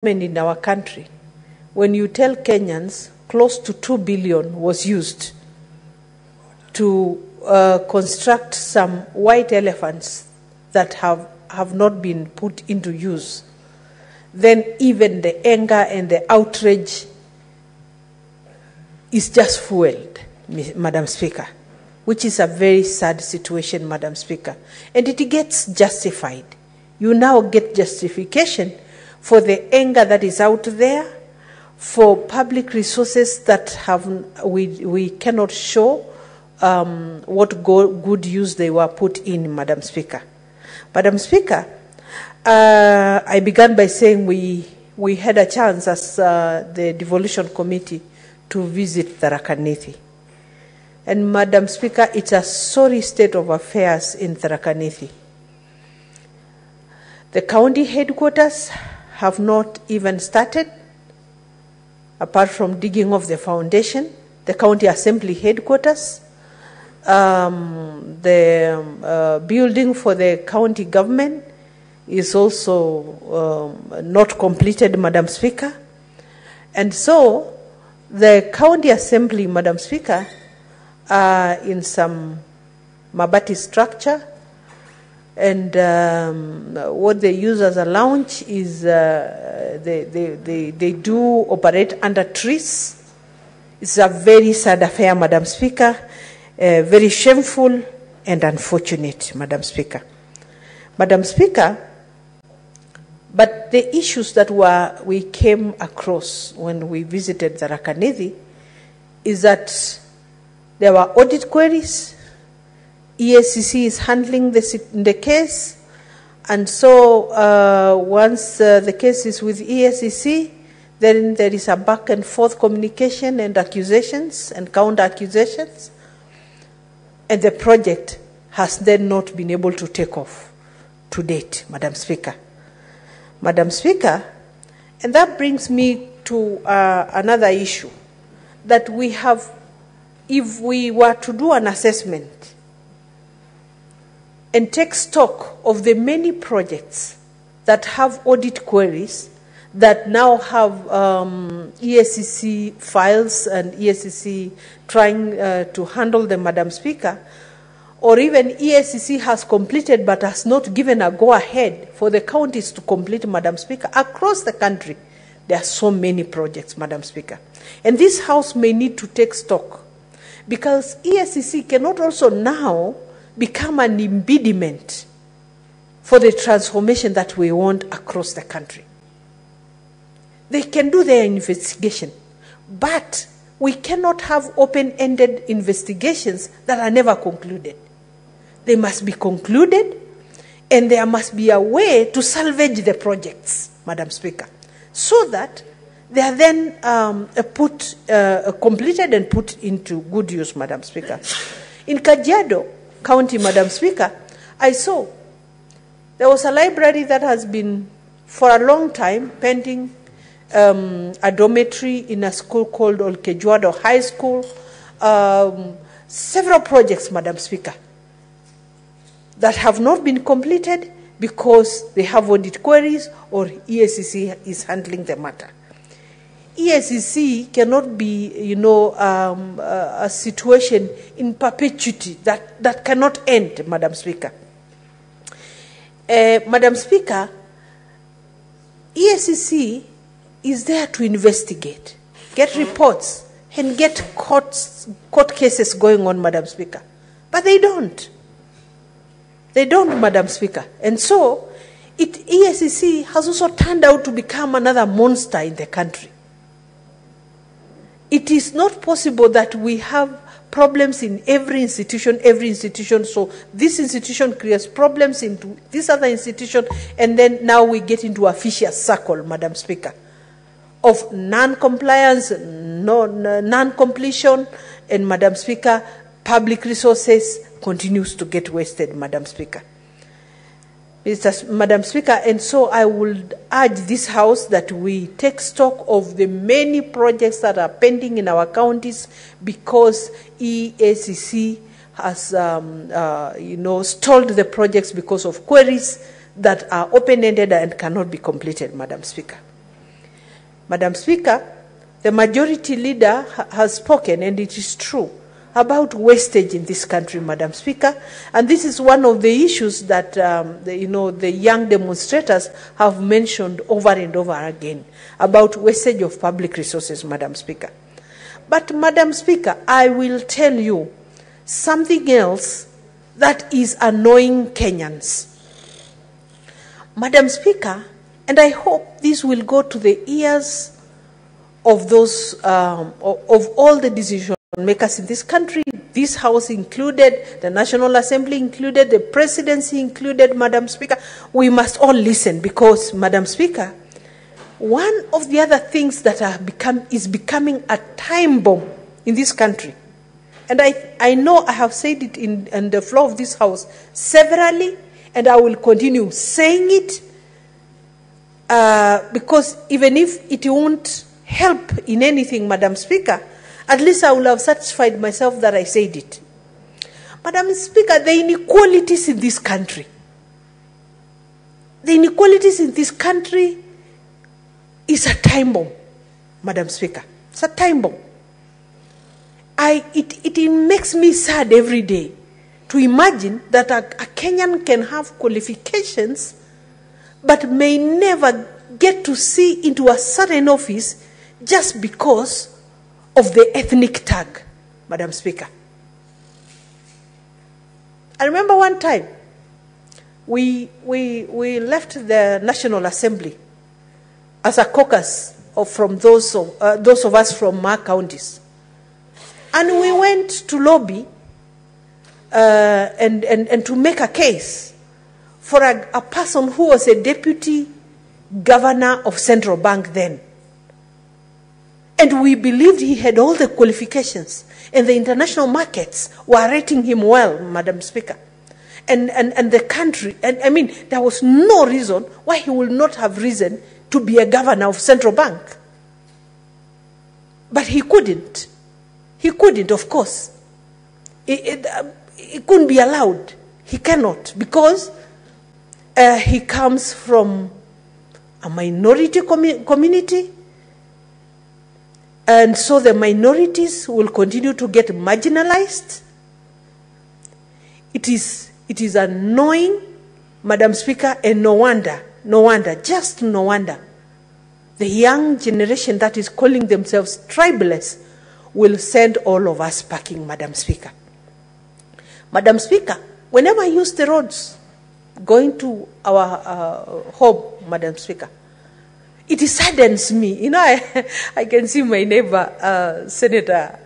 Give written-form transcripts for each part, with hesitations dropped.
in our country, when you tell Kenyans close to 2 billion was used to construct some white elephants that have not been put into use, then even the anger and the outrage is just fueled, Madam Speaker, which is a very sad situation, Madam Speaker. And it gets justified. You now get justification for the anger that is out there, for public resources that we cannot show what good use they were put in, Madam Speaker. Madam Speaker, I began by saying we had a chance as the devolution committee to visit Tharaka Nithi. And Madam Speaker, it's a sorry state of affairs in Tharaka Nithi. The county headquarters have not even started, apart from digging off the foundation. The county assembly headquarters, the building for the county government is also not completed, Madam Speaker. And so the county assembly, Madam Speaker, in some mabati structure, and what they use as a lounge is they do operate under trees. It's a very sad affair, Madam Speaker, very shameful and unfortunate, Madam Speaker. Madam Speaker, but the issues that we came across when we visited Tharaka Nithi is that there were audit queries. EACC is handling the case, and so once the case is with EACC, then there is a back and forth communication and accusations and counter accusations, and the project has then not been able to take off to date, Madam Speaker. Madam Speaker, and that brings me to another issue that we have. If we were to do an assessment and take stock of the many projects that have audit queries, that now have EACC files and EACC trying to handle them, Madam Speaker, or even EACC has completed but has not given a go-ahead for the counties to complete, Madam Speaker, across the country, there are so many projects, Madam Speaker. And this House may need to take stock, because EACC cannot also now become an impediment for the transformation that we want across the country. They can do their investigation, but we cannot have open-ended investigations that are never concluded. They must be concluded, and there must be a way to salvage the projects, Madam Speaker, so that they are then completed and put into good use, Madam Speaker. In Kajiado County, Madam Speaker, I saw there was a library that has been for a long time pending a dormitory in a school called Olkejuado High School. Several projects, Madam Speaker, that have not been completed because they have audit queries or EACC is handling the matter. EACC cannot be, a situation in perpetuity that cannot end, Madam Speaker. Madam Speaker, EACC is there to investigate, get reports, and get court cases going on, Madam Speaker. But they don't. They don't, Madam Speaker. And so, EACC has also turned out to become another monster in the country. It is not possible that we have problems in every institution, so this institution creates problems into this other institution, and then now we get into a vicious circle, Madam Speaker, of non-compliance, non-completion, and, Madam Speaker, public resources continues to get wasted, Madam Speaker. Madam Speaker, and so I would urge this House that we take stock of the many projects that are pending in our counties, because EACC has, stalled the projects because of queries that are open-ended and cannot be completed, Madam Speaker. Madam Speaker, the majority leader has spoken, and it is true, about wastage in this country, Madam Speaker. And this is one of the issues that the young demonstrators have mentioned over and over again, about wastage of public resources, Madam Speaker. But, Madam Speaker, I will tell you something else that is annoying Kenyans. Madam Speaker, and I hope this will go to the ears of those, of all the decision makers in this country, this House included, the National Assembly included, the Presidency included, Madam Speaker. We must all listen because, Madam Speaker, one of the other things that is becoming a time bomb in this country, and I know I have said it in the floor of this House severally, and I will continue saying it, because even if it won't help in anything, Madam Speaker, at least I will have satisfied myself that I said it. Madam Speaker, the inequalities in this country, is a time bomb, Madam Speaker. It's a time bomb. It makes me sad every day to imagine that a Kenyan can have qualifications but may never get to see into a certain office just because of the ethnic tag, Madam Speaker. I remember one time we left the National Assembly as a caucus from those of us from our counties, and we went to lobby and to make a case for a person who was a deputy governor of Central Bank then. And we believed he had all the qualifications, and the international markets were rating him well, Madam Speaker. And the country, and I mean, there was no reason why he would not have risen to be a governor of Central Bank. But he couldn't. He couldn't, of course. It couldn't be allowed. He cannot, because he comes from a minority community, and so the minorities will continue to get marginalized. It is annoying, Madam Speaker, and no wonder, just no wonder, the young generation that is calling themselves tribalists will send all of us packing, Madam Speaker. Madam Speaker, whenever I use the roads going to our home, Madam Speaker, it saddens me. You know, I can see my neighbor, Senator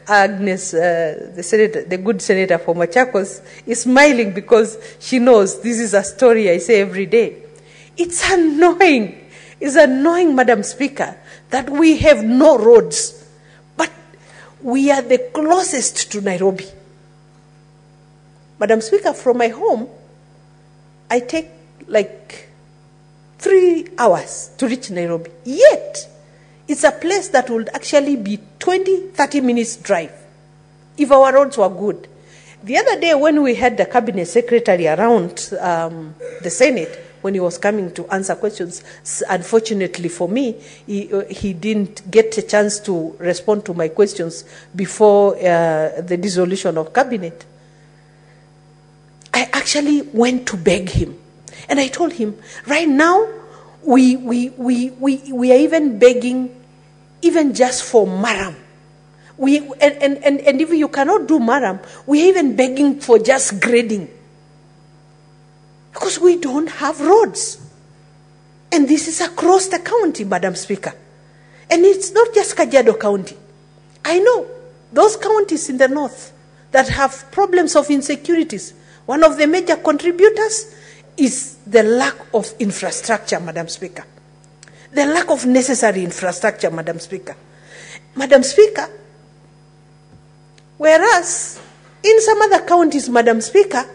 Agnes, the good senator for Machakos, is smiling because she knows this is a story I say every day. It's annoying. It's annoying, Madam Speaker, that we have no roads, but we are the closest to Nairobi. Madam Speaker, from my home, I take like 3 hours to reach Nairobi. Yet, it's a place that would actually be 20-30 minutes drive if our roads were good. The other day when we had the cabinet secretary around the Senate, when he was coming to answer questions, unfortunately for me, he didn't get a chance to respond to my questions before the dissolution of cabinet. I actually went to beg him. And I told him, right now, we are even begging, even just for Maram. And if you cannot do Maram, we are even begging for just grading. Because we don't have roads. And this is across the county, Madam Speaker. And it's not just Kajiado County. I know those counties in the north that have problems of insecurities. One of the major contributors is the lack of infrastructure, Madam Speaker. The lack of necessary infrastructure, Madam Speaker. Madam Speaker, whereas in some other counties, Madam Speaker,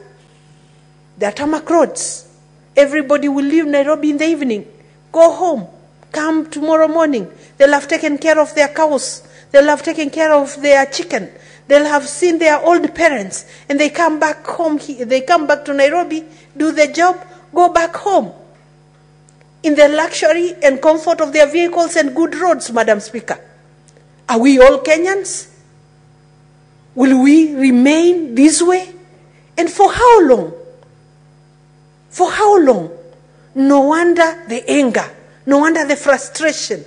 there are tarmac roads. Everybody will leave Nairobi in the evening, go home, come tomorrow morning. They'll have taken care of their cows. They'll have taken care of their chicken. They'll have seen their old parents, and they come back home. They come back to Nairobi, do the job, go back home. in the luxury and comfort of their vehicles and good roads, Madam Speaker. Are we all Kenyans? Will we remain this way? And for how long? For how long? No wonder the anger, no wonder the frustration.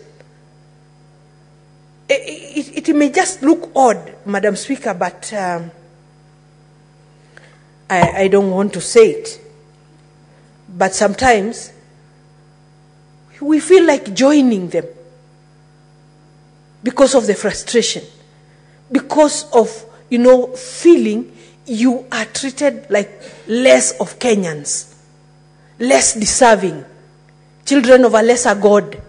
It may just look odd, Madam Speaker, but I don't want to say it. But sometimes we feel like joining them because of the frustration, because of, feeling you are treated like less of Kenyans, less deserving, children of a lesser God,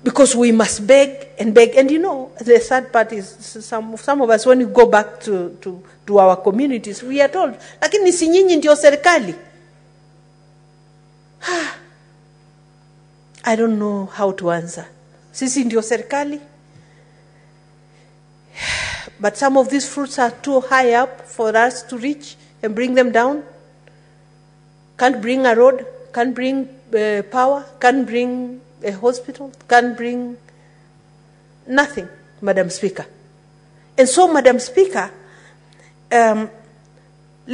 because we must beg and beg. And the third part is some of us, when we go back to our communities, we are told, lakini si nyinyi ndio serikali. I don't know how to answer. Sisi ndio serikali? But some of these fruits are too high up for us to reach and bring them down. Can't bring a road, can't bring power, can't bring a hospital, can't bring nothing, Madam Speaker. And so, Madam Speaker, let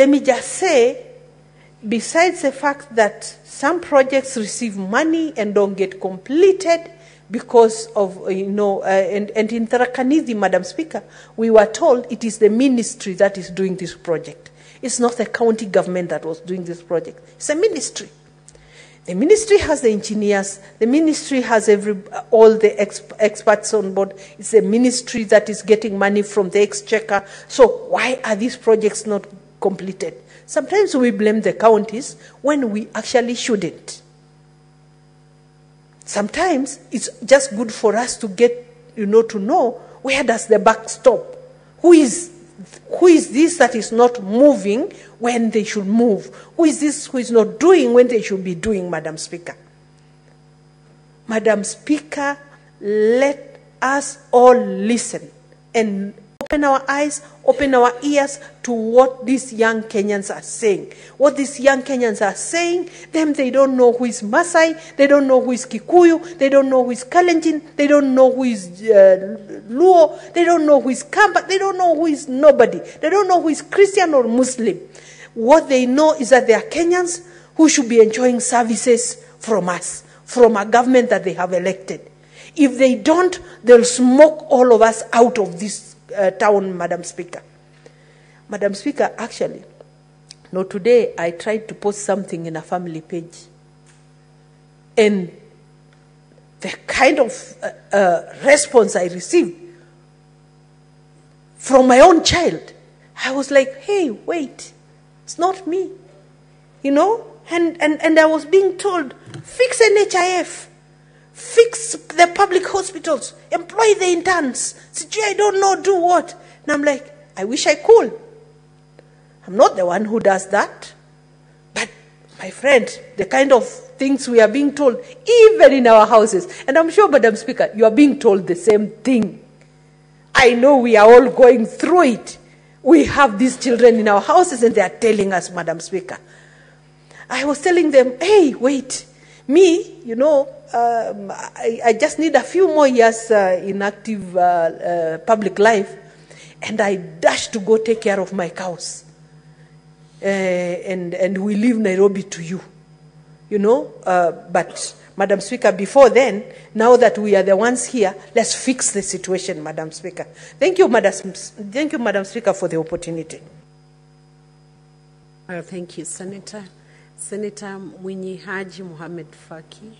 me just say, besides the fact that some projects receive money and don't get completed because of, and in Tharaka-Nithi, Madam Speaker, we were told it is the ministry that is doing this project. It's not the county government that was doing this project. It's a ministry. The ministry has the engineers. The ministry has all the experts on board. It's a ministry that is getting money from the exchequer. So why are these projects not completed? Sometimes we blame the counties when we actually shouldn't. Sometimes it's just good for us to get, to know where does the buck stop. Who is this that is not moving when they should move? Who is this who is not doing when they should be doing, Madam Speaker? Madam Speaker, let us all listen and open our eyes, open our ears to what these young Kenyans are saying. What these young Kenyans are saying, they don't know who is Maasai, they don't know who is Kikuyu, they don't know who is Kalenjin, they don't know who is Luo, they don't know who is Kamba, they don't know who is nobody. They don't know who is Christian or Muslim. What they know is that they are Kenyans who should be enjoying services from us, from a government that they have elected. If they don't, they'll smoke all of us out of this town, Madam Speaker. Madam Speaker, actually, today I tried to post something in a family page. And the kind of response I received from my own child, I was like, hey, wait, it's not me. And I was being told, fix NHIF. Fix the public hospitals, employ the interns. I don't know, do what? And I'm like, I wish I could. I'm not the one who does that. But, my friend, the kind of things we are being told, even in our houses, and I'm sure, Madam Speaker, you are being told the same thing. I know we are all going through it. We have these children in our houses and they are telling us, Madam Speaker. I was telling them, hey, wait, me, I just need a few more years in active public life, and I dash to go take care of my cows. And we leave Nairobi to you. But, Madam Speaker, before then, now that we are the ones here, let's fix the situation, Madam Speaker. Thank you, Madam Speaker, for the opportunity. Thank you, Senator. Senator Mwinyi Haji Mohamed Faki.